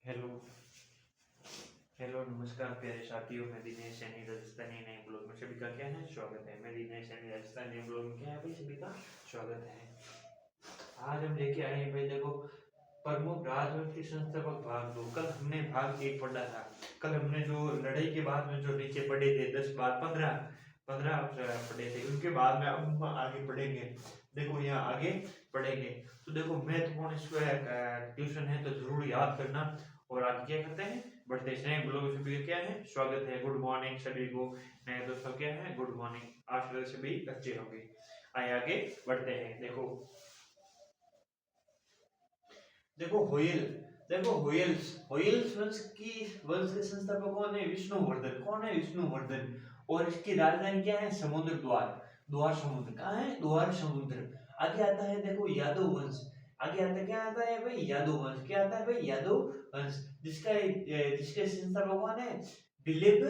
Hello hello नमस्कार प्यारे साथियों, मैं दिनेश सैनी राजस्थानी नए ब्लॉग में सभी का क्या है स्वागत है। मैं दिनेश सैनी राजस्थानी ब्लॉग में क्या है भाई, सभी का स्वागत है। आज हम लेके आए हैं भाई, देखो, प्रमुख राजवंश की संस्थापक भाग 2। कल हमने भाग 1 पढ़ा था। कल हमने जो लड़ाई के बाद में जो नीचे पढ़े थे 10 बार 15 15 पढ़े थे, उनके बाद में अब हम आगे पढ़ेंगे। देखो यहाँ आगे पढ़ेंगे तो देखो महत्वपूर्ण इसका ट्यूशन है, तो जरूर याद करना। और आज क्या करते हैं, बढ़ते हैं ब्लॉग सभी का क्या है स्वागत है। गुड मॉर्निंग सभी को, नए दोस्तों क्या है गुड मॉर्निंग। आज सभी अच्छे होंगे। आइए आगे बढ़ते हैं। देखो देखो होयल देखो होयल्स होयल्स वंश के संस्थापक कौन है? विष्णुवर्धन। कौन है? विष्णुवर्धन। और इसकी राजधानी क्या है? समुद्र द्वार। द्वार समुद्र कहाँ है? द्वार समुद्र। आगे आता है देखो यादव वंश। आगे आता क्या आता है भाई? यादव वंश। क्या आता है भाई? यादव वंश। जिसके संस्थापक कौन है? विलिप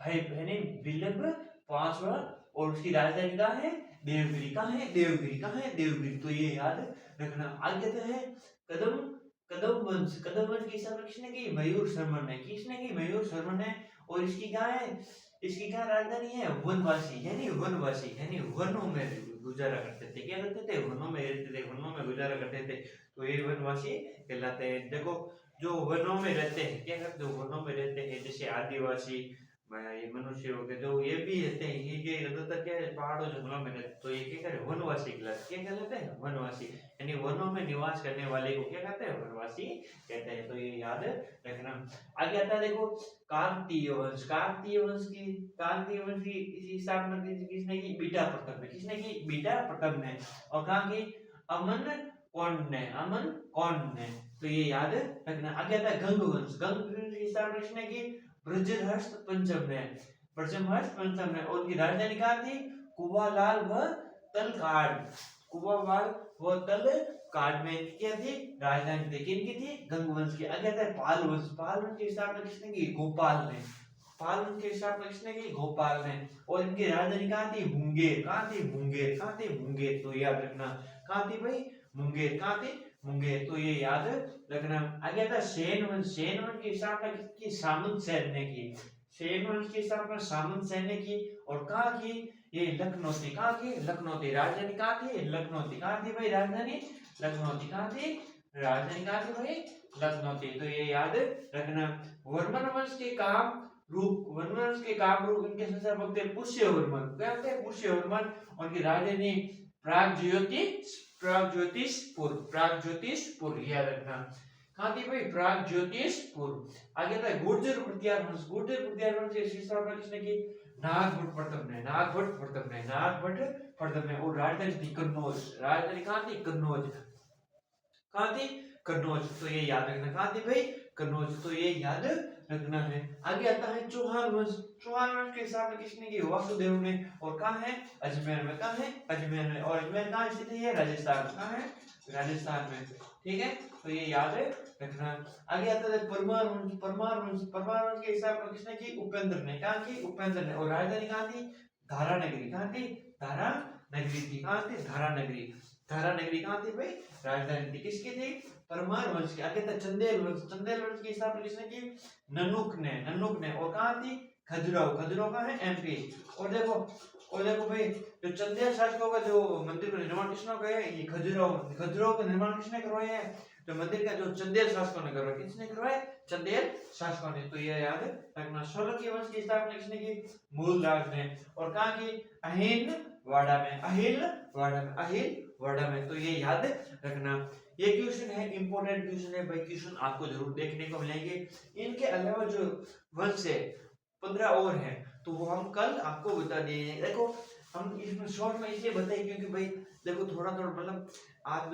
भाई बहने विलिप पांचवा। और उसकी राजधानी कहाँ है? देवगिरी। कहाँ है? देवगिरी। कहाँ है? देवगिरी। तो ये याद रखना। आगे आता है कदम कदम वंश की स्थापना किसने की? मयूर शर्मा ने। किसने की? मयूर शर्मा ने। और इसकी क्या है? इसकी क्या राजधानी है? वनवासी, यानी वनों में गुजारा करते थे। क्या करते थे? वनों में रहते थे, वनों में गुजारा करते थे। तो ये वनवासी कहलाते हैं। देखो जो वनों में रहते हैं, क्या करते हैं? वनों में रहते हैं, जैसे आदिवासी ये मनुष्य हो गए, जो ये भी रहते हैं, ये ज्यादातर क्या है? पहाड़ों जंगलों में रहते। तो ये क्या करे? वनवासी कहलाते। क्या कहलाते हैं? वनवासी। यानी वनों में निवास करने वाले को क्या कहते हैं? वनवासी कहते हैं। तो ये याद रखना। आगे आता है देखो काकतीय वंश। काकतीय वंश की इसी स्थापना किसने की? बीटा प्रथम ने। किसने की? बीटा प्रथम ने। और कहाँ की? अमन कौंड ने। तो ये याद रखना। आगे आता है गंग वंश की स्थापना किसने की? ब्रजहर्ष पंचम ने। और उनकी राजधानी कहाँ थी? कुवालाल व तलकाड। कुवालाल व तलकाड में क्या थी? राजधानी थी। किनकी थी? गंग वंश की। आगे आता है पाल वंश की स्थापना किसने की? गोपाल ने। पाल वंश की स्थापना किसने की? गोपाल ने। और इनकी राजधानी कहाँ थी? मुंगेर। कहाँ थी? मुंगेर। तो याद रखना। कहाँ थी भाई? मुंगेर। कहाँ थी? मुंगेर। तो ये याद रखना। आगे आता है सेन वंश की स्थापना किसकी? सामंत सेन ने की। सेन वंश की स्थापना सामंत सेन ने की। और कहाँ की? ये लखनऊ थी। कहाँ की? लखनऊ थी। राजधानी कहाँ थी? लखनऊ थी। कहाँ थी भाई? राजधानी लखनऊ थी। कहाँ थी? राजधानी कहाँ थी भाई? लखनऊ थी। तो ये याद रखना। वर्मन वंश के काम रूप इनके संस्थापक थे पुष्यवर्मन। क्या थे? पुष्यवर्मन। उनकी राजधानी प्रागज्योतिषपुर याद रखना। कहाँ थी भाई? प्रागज्योतिषपुर। आगे था गुर्जर प्रत्यार वंश की स्थापना किसने की? नागभट्ट प्रथम ने। और राजधानी थी कन्नौज। राजधानी कहाँ थी? कन्नौज। कहाँ थी? कन्नौज। तो ये याद रखना। कहाँ थी भाई? कन्नौज। तो ये याद रखना है। आगे आता है चौहान वंश के हिसाब में किसने की? वासुदेव ने। और कहाँ है? अजमेर में। कहाँ है? अजमेर में। और अजमेर कहाँ स्थित है? राजस्थान। कहाँ है? राजस्थान में। ठीक है, तो ये याद रखना। आगे आता है परमार वंश के हिसाब में किसने की? उपेंद्र ने। कहाँ की? उपेंद्र ने। और राजधानी कहाँ थी? धारानगरी। कहाँ थी? धारानगरी थी। कहाँ थी? धारानगरी कहाँ थी भाई? राजधानी थी। किसकी थी? परमार वंश की। आगे था चंदेल वंश की स्थापना किसने की? ननुक ने। और कहाँ थी? खजुराहो कहाँ है? एमपी। और देखो भाई, जो चंदेल शासकों का जो मंदिर का निर्माण किसने किया है? ये खजुराहो का निर्माण किसने करवाया है? जो मंदिर का जो चंदेल शासकों ने करवाया। किसने करवाया? चंदेल शासकों ने। तो ये याद रखना। सोलंकी वंश की स्थापना किसने की? मूलराज ने। और कहाँ की? अहिलवाड़ा में। तो ये याद रखना। ये क्वेश्चन है, इंपॉर्टेंट क्वेश्चन है भाई। क्वेश्चन आपको जरूर देखने को मिलेंगे। इनके अलावा जो वंश है 15 और है, तो वो हम कल आपको बता देंगे। देखो हम इसमें शॉर्ट में इसलिए बताए क्योंकि भाई देखो थोड़ा आज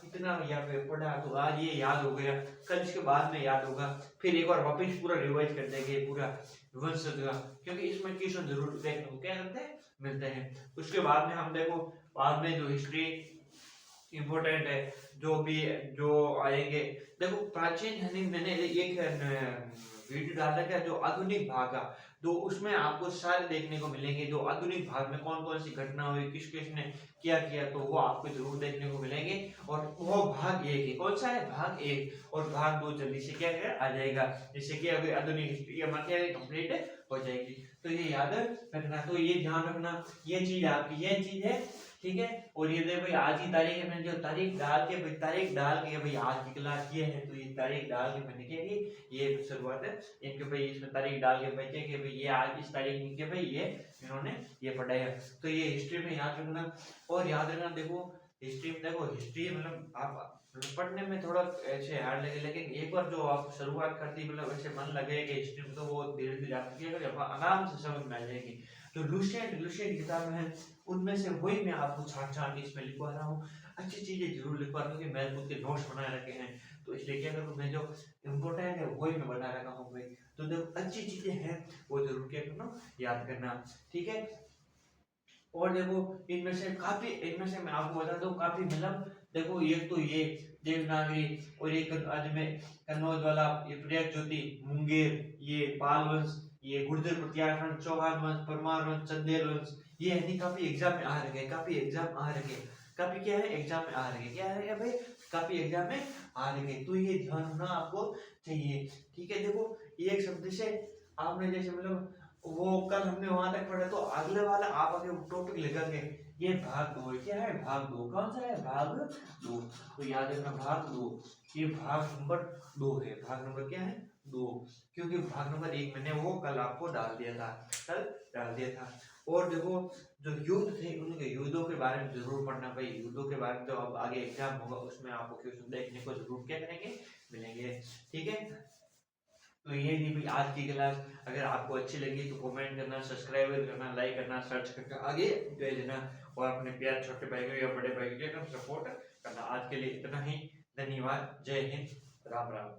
इतना यहाँ पे पढ़ा, तो आज ये याद हो गया, कल इसके बाद में याद होगा। फिर एक बार वापस पूरा रिवाइज कर देंगे पूरा वंश का, क्योंकि इसमें क्वेश्चन जरूर देखने को क्या करते हैं मिलते हैं। उसके बाद में हम देखो बाद में जो हिस्ट्री इम्पोर्टेंट है जो आएंगे। देखो प्राचीन मैंने एक वीडियो डाल रखा है जो आधुनिक भाग का, तो उसमें आपको सारे देखने को मिलेंगे जो आधुनिक भाग में कौन कौन सी घटना हुई, किस किस ने क्या किया, तो वो आपको जरूर देखने को मिलेंगे। और वो भाग एक है, कौन सा है, भाग एक, और भाग दो जल्दी से क्या आ जाएगा, जिससे कि अभी आधुनिक हिस्ट्री हमारी कंप्लीट हो जाएगी। तो ये याद रखना, तो ये ध्यान रखना, ये चीज आपकी ये चीज है, ठीक है। और ये देखो भाई आज की तारीख है, मैंने जो तारीख डाल के भाई आज की क्लास ये है, तो ये तारीख डाल के मैंने क्या की, ये शुरुआत है इनके भाई, इसमें तारीख डाल के बच्चे के भाई ये आज इस तारीख में के भाई ये इन्होंने ये पढ़ाया। तो ये हिस्ट्री में याद रखना। और याद रखना देखो हिस्ट्री में, देखो हिस्ट्री मतलब आप पढ़ने में थोड़ा ऐसे हार्ड लगे, लेकिन एक बार जो आप शुरुआत करती मतलब ऐसे मन लगेगा हिस्ट्री में, तो वो धीरे धीरे आपको आराम से समझ में आ जाएगी। तो लुशियन किताब है, उनमें से वही मैं आपको छाट छाट के इसमें लिखवा रहा हूँ। अच्छी चीजें जरूर लिखवा रहा हूँ कि मैंने खुद के नोट्स बना रखे हैं, तो इसलिए क्या करूँ मैं, जो इम्पोर्टेंट है वही मैं बना रखा हूँ भाई। तो जो अच्छी चीजें हैं वो जरूर क्या करना, याद करना, ठीक है। और देखो इनमें से मैं आपको बता दूं काफी मतलब, देखो एक तो ये देवनागरी, और एक आज में कन्नौज वाला, ये प्रयाग ज्योति, मुंगेर, ये पाल वंश, ये गुर्जर प्रत्याखंड, चौहान वंश, परमार वंश, चंदेल वंश, ये है काफी एग्जाम में आ रखे, काफी एग्जाम आ रखे, काफी क्या है एग्जाम में आ रखे, क्या है भाई, काफी एग्जाम में आ रखे। तो ये ध्यान रखना आपको चाहिए, ठीक है। देखो एक शब्द से आपने जैसे मतलब वो कल हमने वहां तक पढ़ा, तो अगले वाला आप आगे टॉपिक लिखेंगे, ये भाग दो, क्या है भाग दो, कौन सा है भाग दो, तो याद रखना भाग दो, ये भाग नंबर 2 है, भाग नंबर क्या है 2, क्योंकि भाग नंबर 1 मैंने वो कल आपको डाल दिया था। और देखो जो युद्ध थे उनके युद्धों के बारे में जरूर पढ़ना भाई, युद्धों के बारे में जो अब आगे एग्जाम होगा उसमें आपको क्वेश्चन देखने को जरूर क्या करेंगे, मिलेंगे, ठीक है। तो ये थी भाई आज की क्लास। अगर आपको अच्छी लगी तो कमेंट करना, सब्सक्राइब करना, लाइक करना, सर्च करके आगे भेज देना, और अपने प्यार छोटे भाई को या बड़े भाई को सपोर्ट करना। आज के लिए इतना ही, धन्यवाद, जय हिंद, राम राम।